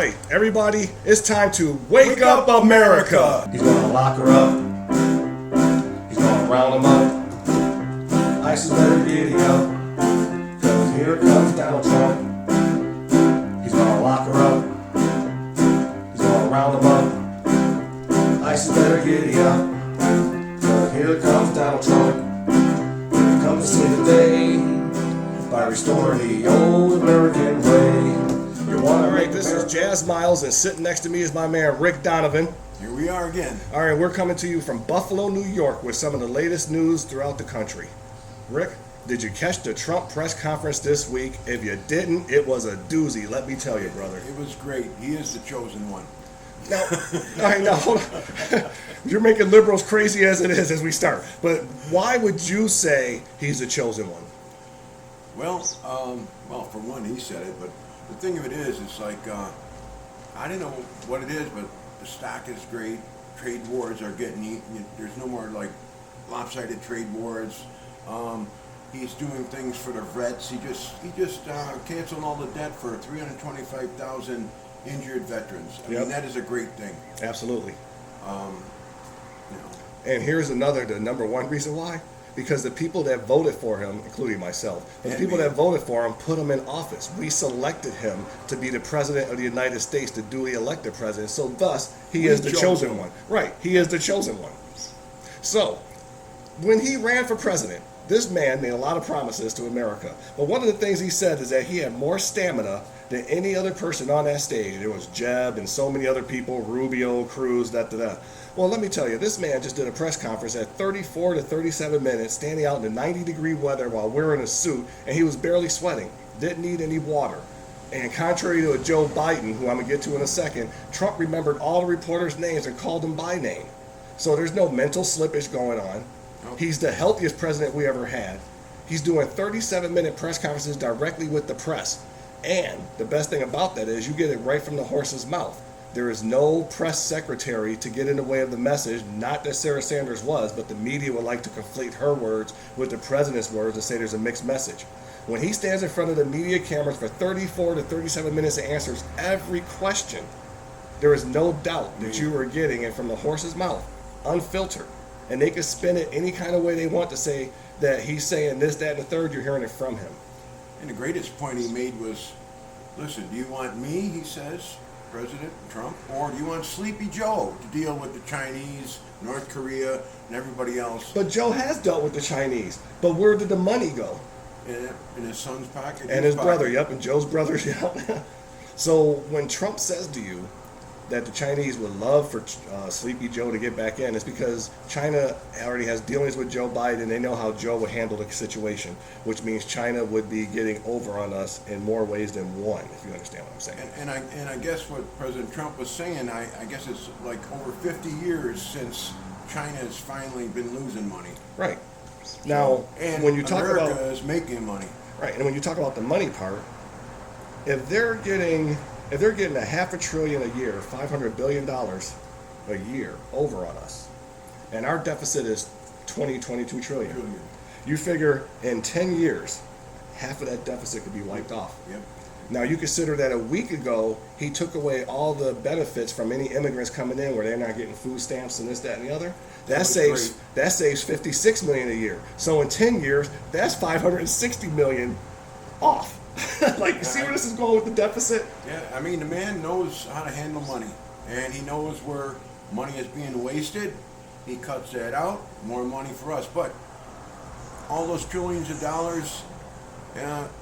right, everybody, it's time to wake up America. He's gonna lock her up. He's gonna round them up. ISIS better giddy up, cause here comes Donald Trump. He's gonna lock her up. He's gonna round them up. ISIS better giddy up, cause here comes Donald Trump. He comes to save the day by restoring the old American way. All right, this is Thejazmiles, and sitting next to me is my man Rick Donovan. Here we are again. All right, we're coming to you from Buffalo, New York, with some of the latest news throughout the country. Rick, did you catch the Trump press conference this week? If you didn't, it was a doozy, let me tell you, brother. It was great. He is the chosen one. Now, all right, now hold on. You're making liberals crazy as it is as we start. But why would you say he's the chosen one? Well, for one, he said it, but the thing of it is, it's like, I don't know what it is, but the stock is great. Trade wars are getting eaten. There's no more like lopsided trade wars. He's doing things for the vets. He just canceled all the debt for 325,000 injured veterans. I mean, that is a great thing. Absolutely. And here's the number one reason why. Because the people that voted for him, including myself, the people that voted for him put him in office. We selected him to be the president of the United States, the duly elected president. So thus, he is the chosen one. Right, he is the chosen one. So, when he ran for president, this man made a lot of promises to America. But one of the things he said is that he had more stamina than any other person on that stage. There was Jeb and so many other people, Rubio, Cruz, da-da-da. Well, let me tell you, this man just did a press conference at 34 to 37 minutes, standing out in the 90-degree weather while wearing a suit, and he was barely sweating, didn't need any water. And contrary to a Joe Biden, who I'm going to get to in a second, Trump remembered all the reporters' names and called them by name. So there's no mental slippage going on. He's the healthiest president we ever had. He's doing 37-minute press conferences directly with the press. And the best thing about that is you get it right from the horse's mouth. There is no press secretary to get in the way of the message. Not that Sarah Sanders was, but the media would like to conflate her words with the president's words and say there's a mixed message. When he stands in front of the media cameras for 34 to 37 minutes and answers every question, there is no doubt that you are getting it from the horse's mouth, unfiltered. And they can spin it any kind of way they want to say that he's saying this, that, and the third. You're hearing it from him. And the greatest point he made was, listen, do you want me, he says, President Trump, or do you want Sleepy Joe to deal with the Chinese, North Korea, and everybody else? But Joe has dealt with the Chinese. But where did the money go? In his son's pocket? And his brother, and Joe's brother, So when Trump says to you that the Chinese would love for Sleepy Joe to get back in, it's because China already has dealings with Joe Biden. They know how Joe would handle the situation, which means China would be getting over on us in more ways than one, if you understand what I'm saying. And I guess what President Trump was saying, I guess it's like over 50 years since China has finally been losing money. Right. Now, and when you talk America about is making money. Right, and when you talk about the money part, if they're getting a $500 billion a year, $500 billion a year over on us, and our deficit is 22 trillion. You figure in 10 years, half of that deficit could be wiped off. Yep. Now you consider that a week ago, he took away all the benefits from any immigrants coming in where they're not getting food stamps and this, that, and the other. That saves $56 million a year. So in 10 years, that's $560 million off. Like, you see where this is going with the deficit? Yeah, I mean, the man knows how to handle money, and he knows where money is being wasted. He cuts that out, more money for us. But all those trillions of dollars,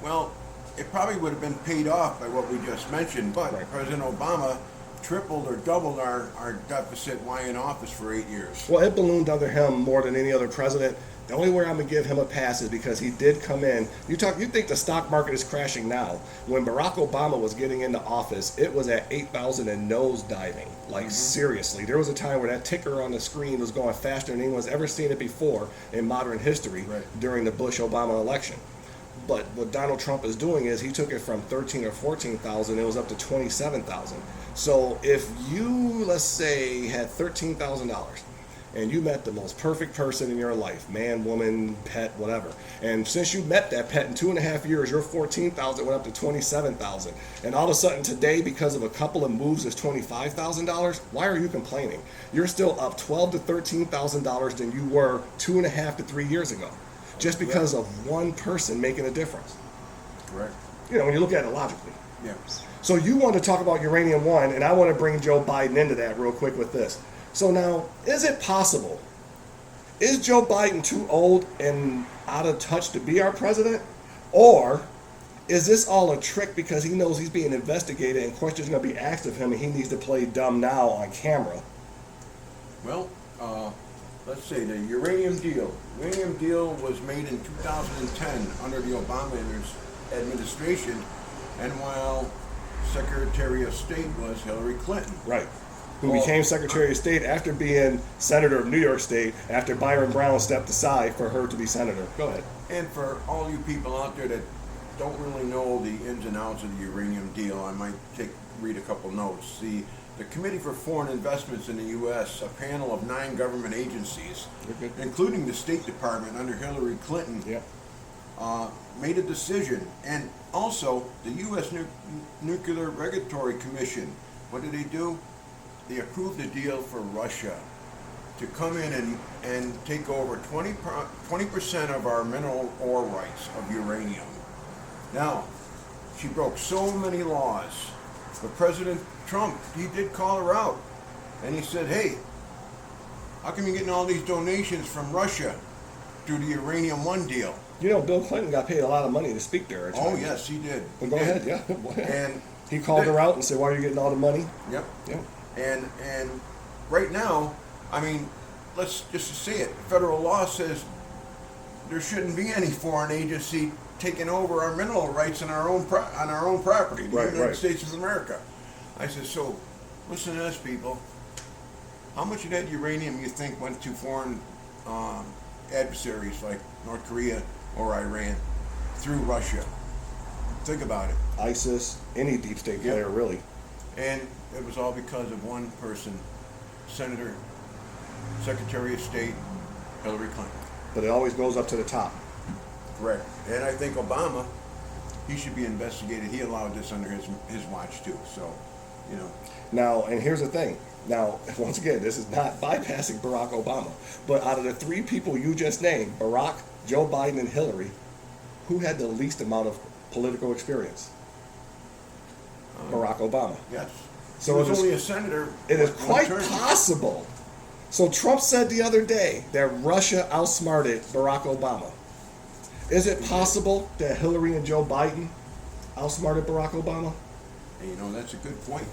well, it probably would have been paid off by what we just mentioned, but President Obama tripled or doubled our deficit while in office for 8 years. Well, it ballooned under him more than any other president. The only way I'm going to give him a pass is because he did come in. You think the stock market is crashing now. When Barack Obama was getting into office, it was at 8,000 and nose diving. Like, seriously. There was a time where that ticker on the screen was going faster than anyone's ever seen it before in modern history during the Bush-Obama election. But what Donald Trump is doing is he took it from 13 or 14,000, it was up to 27,000. So if you, let's say, had $13,000 and you met the most perfect person in your life, man, woman, pet, whatever. And since you met that pet in 2.5 years, your 14,000 went up to 27,000. And all of a sudden today, because of a couple of moves, is $25,000. Why are you complaining? You're still up $12,000 to $13,000 than you were 2.5 to 3 years ago, just because of one person making a difference. Correct. You know, when you look at it logically. Yeah. So you want to talk about Uranium One, and I want to bring Joe Biden into that real quick with this. So now, is it possible? Is Joe Biden too old and out of touch to be our president? Or is this all a trick because he knows he's being investigated and questions are going to be asked of him and he needs to play dumb now on camera? Well, let's say the uranium deal. Uranium deal was made in 2010 under the Obama administration, and while Secretary of State was Hillary Clinton. Right. Who became Secretary of State after being Senator of New York State after Byron Brown stepped aside for her to be Senator. Go ahead. And for all you people out there that don't really know the ins and outs of the uranium deal, I might read a couple notes. The Committee for Foreign Investments in the U.S., a panel of 9 government agencies, including the State Department under Hillary Clinton, made a decision. And also the U.S. Nuclear Regulatory Commission, what did they do? They approved a deal for Russia to come in and take over 20% of our mineral ore rights of uranium. Now, she broke so many laws, but President Trump, he did call her out. And he said, hey, how come you're getting all these donations from Russia through the Uranium One deal? You know, Bill Clinton got paid a lot of money to speak there. Oh, yes, he did. Well, go ahead, yeah. And he called her out and said, why are you getting all the money? Yep. Yep. And right now, I mean, let's just say it. Federal law says there shouldn't be any foreign agency taking over our mineral rights on our own property, the United States of America. I said, so listen to this, people. How much of that uranium you think went to foreign adversaries like North Korea or Iran through Russia? Think about it. ISIS, any deep state player, really. And it was all because of one person, Senator, Secretary of State, Hillary Clinton. But it always goes up to the top. Correct. And I think Obama, he should be investigated. He allowed this under his watch too. So, you know. Now, and here's the thing. Now, once again, this is not bypassing Barack Obama. But out of the 3 people you just named, Barack, Joe Biden, and Hillary, who had the least amount of political experience? Barack Obama. Yes. So he was only a senator. It is quite possible. So Trump said the other day that Russia outsmarted Barack Obama. Is it possible that Hillary and Joe Biden outsmarted Barack Obama? And you know, that's a good point.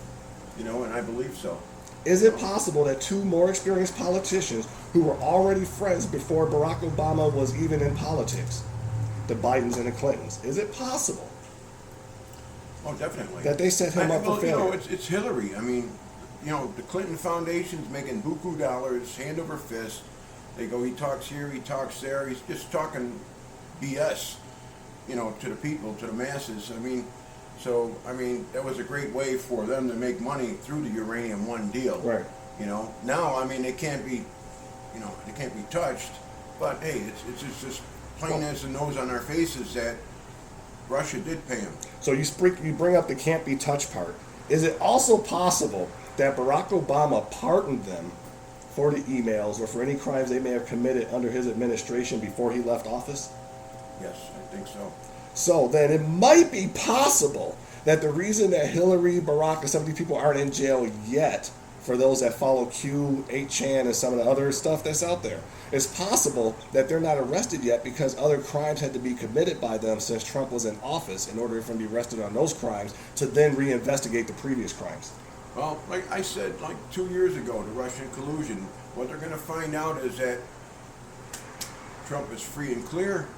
You know, and I believe so. Is it possible that 2 more experienced politicians who were already friends before Barack Obama was even in politics, the Bidens and the Clintons, is it possible? Oh, definitely. That they set him up for failure? You know, it's Hillary. I mean, you know, the Clinton Foundation's making buku dollars, hand over fist. They go, he talks here, he talks there. He's just talking BS, you know, to the people, to the masses. I mean, that was a great way for them to make money through the Uranium One deal. Right. You know, now, I mean, they can't be touched. But hey, it's just plain as the nose on our faces that Russia did pay him. So you bring up the can't be touched part. Is it also possible that Barack Obama pardoned them for the emails or for any crimes they may have committed under his administration before he left office? Yes, I think so. So then it might be possible that the reason that Hillary, Barack, and some of these people aren't in jail yet, for those that follow Q, 8chan, and some of the other stuff that's out there, it's possible that they're not arrested yet because other crimes had to be committed by them since Trump was in office in order for them to be arrested on those crimes to then reinvestigate the previous crimes. Well, like I said, like 2 years ago, the Russian collusion, what they're going to find out is that Trump is free and clear,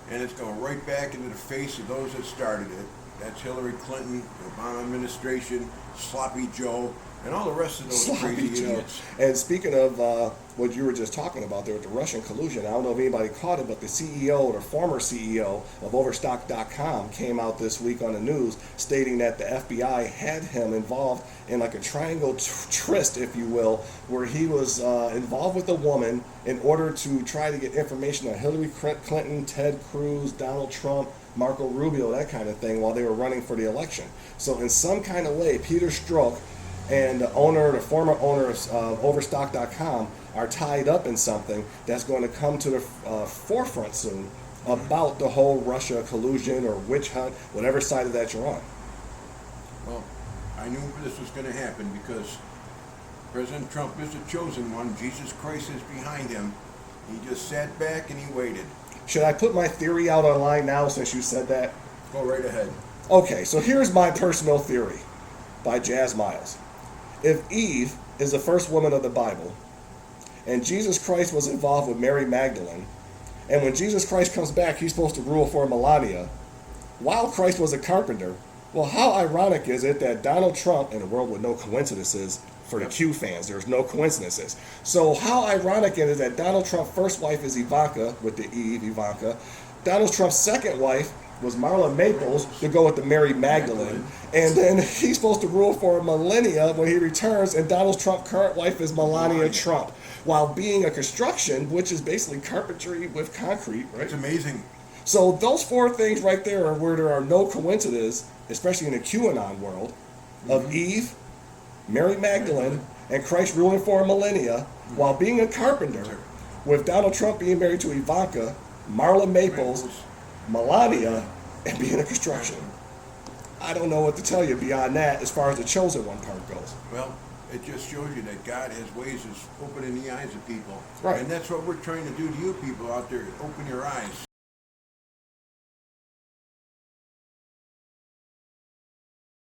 and it's going right back into the face of those that started it. That's Hillary Clinton, the Obama administration, Sloppy Joe, and all the rest of those Sloppy crazy Joe. idiots. And speaking of what you were just talking about there with the Russian collusion, I don't know if anybody caught it, but the CEO or former CEO of Overstock.com came out this week on the news stating that the FBI had him involved in like a triangle tryst, if you will, where he was involved with a woman in order to try to get information on Hillary Clinton, Ted Cruz, Donald Trump, Marco Rubio, that kind of thing, while they were running for the election. So in some kind of way, Peter Strzok and the former owner of Overstock.com are tied up in something that's going to come to the forefront soon about the whole Russia collusion or witch hunt, whatever side of that you're on. Well, I knew this was going to happen because President Trump is the chosen one. Jesus Christ is behind him. He just sat back and he waited. Should I put my theory out online now since you said that? Go right ahead. Okay, so here's my personal theory by Jazmiles. If Eve is the first woman of the Bible, and Jesus Christ was involved with Mary Magdalene, and when Jesus Christ comes back, he's supposed to rule for millennia, while Christ was a carpenter, well, how ironic is it that Donald Trump, in a world with no coincidences, for the Q fans, there's no coincidences. So how ironic it is that Donald Trump's first wife is Ivanka, with the Eve, Ivanka. Donald Trump's second wife was Marla Maples, to go with the Mary Magdalene. And then he's supposed to rule for millennia when he returns, and Donald Trump's current wife is Melania Trump, while being a construction, which is basically carpentry with concrete, right? It's amazing. So those four things right there are where there are no coincidences, especially in the QAnon world, of Eve, Mary Magdalene, and Christ ruling for a millennia, while being a carpenter, with Donald Trump being married to Ivanka, Marla Maples, Melania, and being a construction. I don't know what to tell you beyond that as far as the chosen one part goes. Well, it just shows you that God has ways of opening the eyes of people. Right. And that's what we're trying to do to you people out there, open your eyes.